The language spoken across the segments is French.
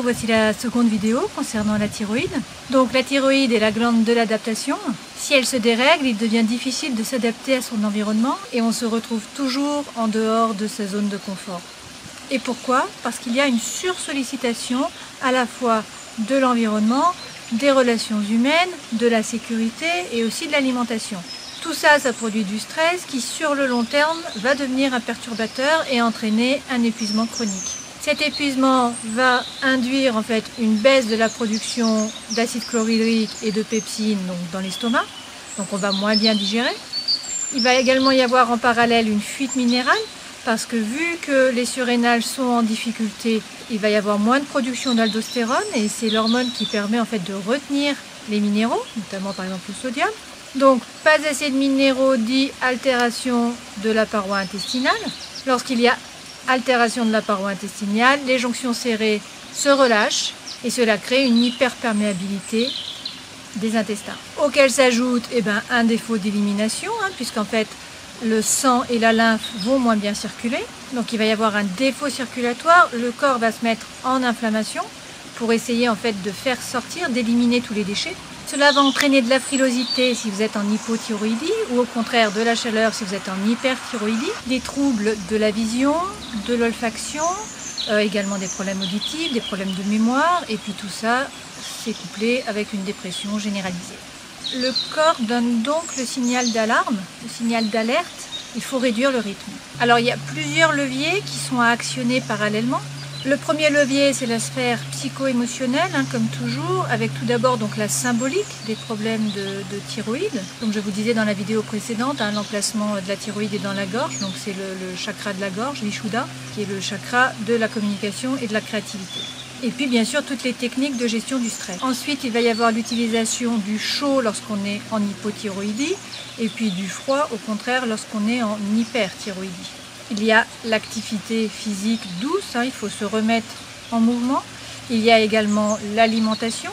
voici la seconde vidéo concernant la thyroïde. Donc la thyroïde est la glande de l'adaptation. Si elle se dérègle, il devient difficile de s'adapter à son environnement et on se retrouve toujours en dehors de sa zone de confort. Et pourquoi? Parce qu'il y a une sursollicitation à la fois de l'environnement, des relations humaines, de la sécurité et aussi de l'alimentation. Tout ça, ça produit du stress qui, sur le long terme, va devenir un perturbateur et entraîner un épuisement chronique. Cet épuisement va induire en fait une baisse de la production d'acide chlorhydrique et de pepsine donc dans l'estomac, donc on va moins bien digérer. Il va également y avoir en parallèle une fuite minérale parce que vu que les surrénales sont en difficulté, il va y avoir moins de production d'aldostérone et c'est l'hormone qui permet en fait de retenir les minéraux, notamment par exemple le sodium. Donc pas assez de minéraux dit altération de la paroi intestinale. Lorsqu'il y a altération de la paroi intestinale, les jonctions serrées se relâchent et cela crée une hyperperméabilité des intestins. Auquel s'ajoute un défaut d'élimination, puisqu'en fait le sang et la lymphe vont moins bien circuler. Donc il va y avoir un défaut circulatoire, le corps va se mettre en inflammation pour essayer en fait de faire sortir, d'éliminer tous les déchets. Cela va entraîner de la frilosité si vous êtes en hypothyroïdie ou au contraire de la chaleur si vous êtes en hyperthyroïdie, des troubles de la vision, de l'olfaction, également des problèmes auditifs, des problèmes de mémoire et puis tout ça c'est couplé avec une dépression généralisée. Le corps donne donc le signal d'alarme, le signal d'alerte, il faut réduire le rythme. Alors il y a plusieurs leviers qui sont à actionner parallèlement. Le premier levier, c'est la sphère psycho-émotionnelle, comme toujours, avec tout d'abord donc la symbolique des problèmes de thyroïde. Comme je vous disais dans la vidéo précédente, l'emplacement de la thyroïde est dans la gorge, donc c'est le chakra de la gorge, Vishuddha, qui est le chakra de la communication et de la créativité. Et puis bien sûr toutes les techniques de gestion du stress. Ensuite il va y avoir l'utilisation du chaud lorsqu'on est en hypothyroïdie et puis du froid au contraire lorsqu'on est en hyperthyroïdie. Il y a l'activité physique douce, il faut se remettre en mouvement. Il y a également l'alimentation,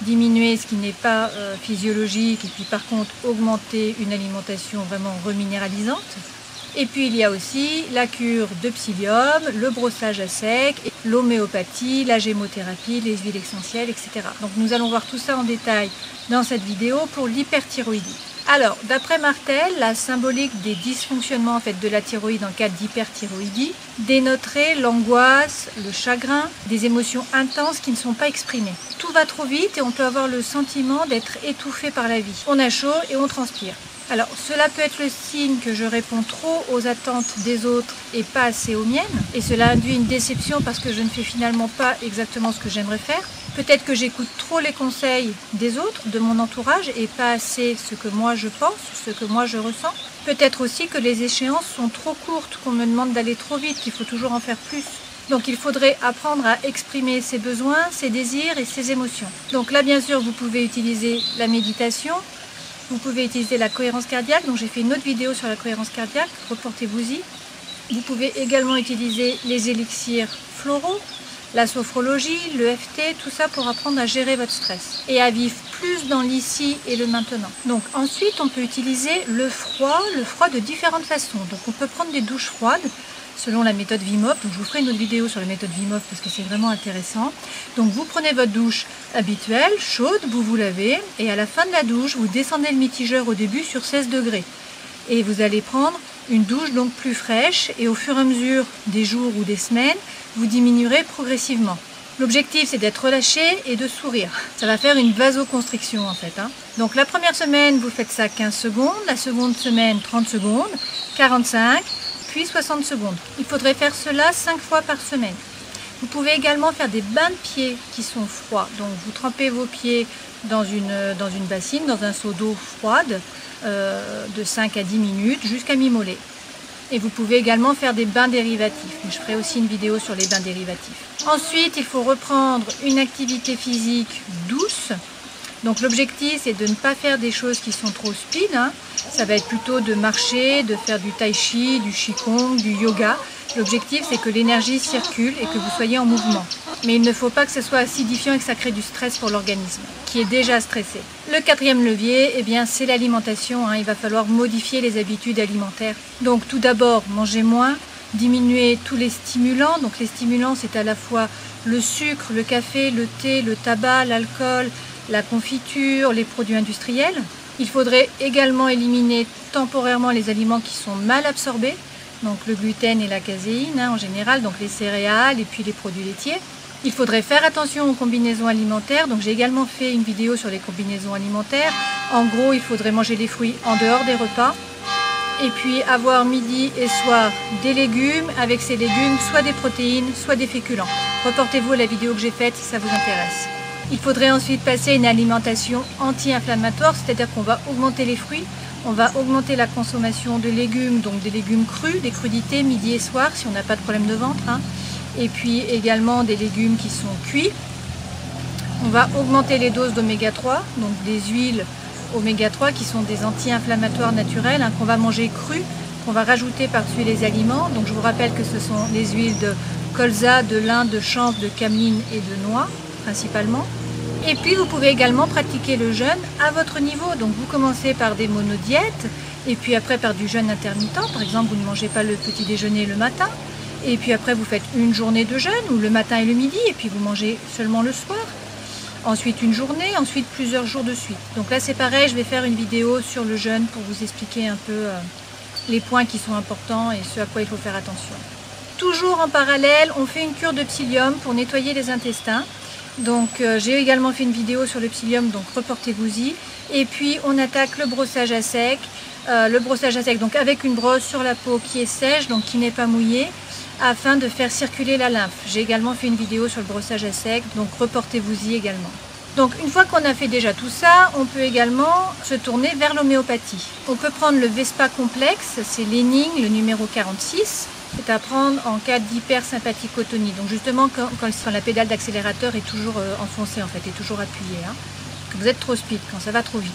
diminuer ce qui n'est pas physiologique et puis par contre augmenter une alimentation vraiment reminéralisante. Et puis il y a aussi la cure de psyllium, le brossage à sec, l'homéopathie, la gémothérapie, les huiles essentielles, etc. Donc nous allons voir tout ça en détail dans cette vidéo pour l'hyperthyroïdie. Alors, d'après Martel, la symbolique des dysfonctionnements en fait, de la thyroïde en cas d'hyperthyroïdie dénoterait l'angoisse, le chagrin, des émotions intenses qui ne sont pas exprimées. Tout va trop vite et on peut avoir le sentiment d'être étouffé par la vie. On a chaud et on transpire. Alors, cela peut être le signe que je réponds trop aux attentes des autres et pas assez aux miennes. Et cela induit une déception parce que je ne fais finalement pas exactement ce que j'aimerais faire. Peut-être que j'écoute trop les conseils des autres, de mon entourage, et pas assez ce que moi je pense, ce que moi je ressens. Peut-être aussi que les échéances sont trop courtes, qu'on me demande d'aller trop vite, qu'il faut toujours en faire plus. Donc il faudrait apprendre à exprimer ses besoins, ses désirs et ses émotions. Donc là, bien sûr, vous pouvez utiliser la méditation. Vous pouvez utiliser la cohérence cardiaque, donc j'ai fait une autre vidéo sur la cohérence cardiaque, reportez-vous-y. Vous pouvez également utiliser les élixirs floraux, la sophrologie, le FT, tout ça pour apprendre à gérer votre stress et à vivre plus dans l'ici et le maintenant. Donc ensuite, on peut utiliser le froid de différentes façons. Donc on peut prendre des douches froides selon la méthode Wim Hof. Donc je vous ferai une autre vidéo sur la méthode Wim Hof parce que c'est vraiment intéressant. Donc vous prenez votre douche habituelle, chaude, vous vous lavez et à la fin de la douche, vous descendez le mitigeur au début sur 16 degrés. Et vous allez prendre une douche donc plus fraîche et au fur et à mesure des jours ou des semaines, vous diminuerez progressivement. L'objectif c'est d'être relâché et de sourire. Ça va faire une vasoconstriction en fait. Donc la première semaine, vous faites ça 15 secondes, la seconde semaine 30 secondes, 45, puis 60 secondes. Il faudrait faire cela 5 fois par semaine. Vous pouvez également faire des bains de pieds qui sont froids. Donc vous trempez vos pieds dans une bassine, dans un seau d'eau froide de 5 à 10 minutes jusqu'à mi-mollet. Et vous pouvez également faire des bains dérivatifs. Je ferai aussi une vidéo sur les bains dérivatifs. Ensuite, il faut reprendre une activité physique douce. Donc l'objectif, c'est de ne pas faire des choses qui sont trop speed. Ça va être plutôt de marcher, de faire du tai chi, du qigong, du yoga. L'objectif, c'est que l'énergie circule et que vous soyez en mouvement. Mais il ne faut pas que ce soit acidifiant et que ça crée du stress pour l'organisme, qui est déjà stressé. Le quatrième levier, c'est l'alimentation. Il va falloir modifier les habitudes alimentaires. Donc tout d'abord, mangez moins, diminuer tous les stimulants. Donc les stimulants, c'est à la fois le sucre, le café, le thé, le tabac, l'alcool, la confiture, les produits industriels. Il faudrait également éliminer temporairement les aliments qui sont mal absorbés, donc le gluten et la caséine en général, donc les céréales et puis les produits laitiers. Il faudrait faire attention aux combinaisons alimentaires, donc j'ai également fait une vidéo sur les combinaisons alimentaires. En gros, il faudrait manger les fruits en dehors des repas. Et puis avoir midi et soir des légumes, avec ces légumes soit des protéines, soit des féculents. Reportez-vous à la vidéo que j'ai faite si ça vous intéresse. Il faudrait ensuite passer à une alimentation anti-inflammatoire, c'est-à-dire qu'on va augmenter les fruits, on va augmenter la consommation de légumes, donc des légumes crus, des crudités midi et soir si on n'a pas de problème de ventre. Et puis également des légumes qui sont cuits. On va augmenter les doses d'oméga 3, donc des huiles oméga 3 qui sont des anti-inflammatoires naturels qu'on va manger crus, qu'on va rajouter par-dessus les aliments. Donc je vous rappelle que ce sont les huiles de colza, de lin, de chanvre, de cameline et de noix principalement. Et puis vous pouvez également pratiquer le jeûne à votre niveau. Donc vous commencez par des monodiètes et puis après par du jeûne intermittent. Par exemple, vous ne mangez pas le petit déjeuner le matin. Et puis après, vous faites une journée de jeûne, ou le matin et le midi, et puis vous mangez seulement le soir. Ensuite une journée, ensuite plusieurs jours de suite. Donc là c'est pareil, je vais faire une vidéo sur le jeûne pour vous expliquer un peu les points qui sont importants et ce à quoi il faut faire attention. Toujours en parallèle, on fait une cure de psyllium pour nettoyer les intestins. Donc j'ai également fait une vidéo sur le psyllium, donc reportez-vous-y. Et puis on attaque le brossage à sec. Donc avec une brosse sur la peau qui est sèche, donc qui n'est pas mouillée, afin de faire circuler la lymphe. J'ai également fait une vidéo sur le brossage à sec, donc reportez-vous-y également. Donc une fois qu'on a fait déjà tout ça, on peut également se tourner vers l'homéopathie. On peut prendre le Vespa complexe, c'est l'énigme, le numéro 46. C'est à prendre en cas d'hypersympathicotonie. Donc justement quand la pédale d'accélérateur est toujours enfoncée, en fait, est toujours appuyée. Que vous êtes trop speed, quand ça va trop vite.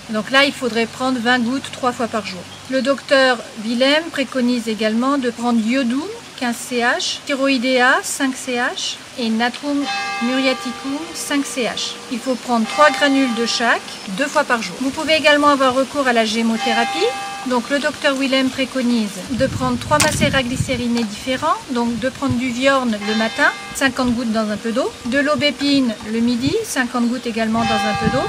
Donc là, il faudrait prendre 20 gouttes 3 fois par jour. Le docteur Willem préconise également de prendre iodum 15 CH, thyroïdea 5 CH et natrum muriaticum 5 CH. Il faut prendre 3 granules de chaque 2 fois par jour. Vous pouvez également avoir recours à la gémothérapie. Donc le docteur Willem préconise de prendre 3 macéraglycérinés différents, donc de prendre du Viorne le matin, 50 gouttes dans un peu d'eau, de l'aubépine le midi, 50 gouttes également dans un peu d'eau,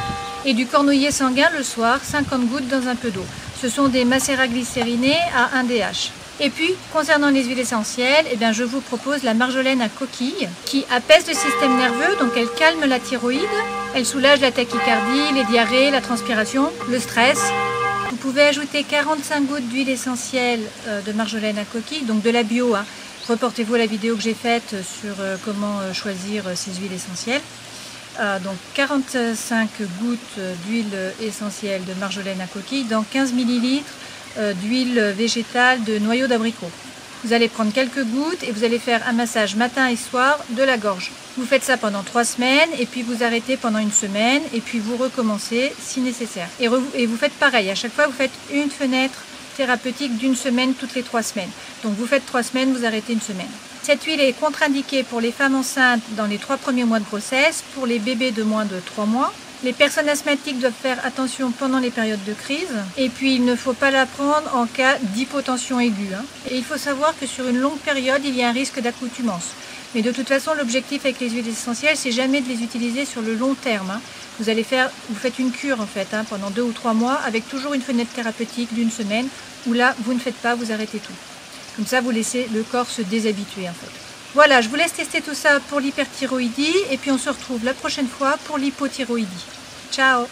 et du cornouiller sanguin le soir, 50 gouttes dans un peu d'eau. Ce sont des macéraglycérinés à 1 DH. Et puis, concernant les huiles essentielles, je vous propose la marjolaine à coquille qui apaise le système nerveux, donc elle calme la thyroïde, elle soulage la tachycardie, les diarrhées, la transpiration, le stress. Vous pouvez ajouter 45 gouttes d'huile essentielle de marjolaine à coquille, donc de la bio. Reportez-vous à la vidéo que j'ai faite sur comment choisir ces huiles essentielles. Donc 45 gouttes d'huile essentielle de marjolaine à coquille dans 15 ml d'huile végétale de noyau d'abricot. Vous allez prendre quelques gouttes et vous allez faire un massage matin et soir de la gorge. Vous faites ça pendant 3 semaines et puis vous arrêtez pendant une semaine et puis vous recommencez si nécessaire. Et vous faites pareil, à chaque fois vous faites une fenêtre thérapeutique d'une semaine toutes les 3 semaines. Donc vous faites 3 semaines, vous arrêtez une semaine. Cette huile est contre-indiquée pour les femmes enceintes dans les 3 premiers mois de grossesse, pour les bébés de moins de 3 mois. Les personnes asthmatiques doivent faire attention pendant les périodes de crise. Et puis il ne faut pas la prendre en cas d'hypotension aiguë. Et il faut savoir que sur une longue période, il y a un risque d'accoutumance. Mais de toute façon, l'objectif avec les huiles essentielles, c'est jamais de les utiliser sur le long terme. Vous faites une cure en fait pendant 2 ou 3 mois avec toujours une fenêtre thérapeutique d'une semaine où là, vous ne faites pas, vous arrêtez tout. Comme ça, vous laissez le corps se déshabituer en fait. Voilà, je vous laisse tester tout ça pour l'hyperthyroïdie et puis on se retrouve la prochaine fois pour l'hypothyroïdie. Ciao!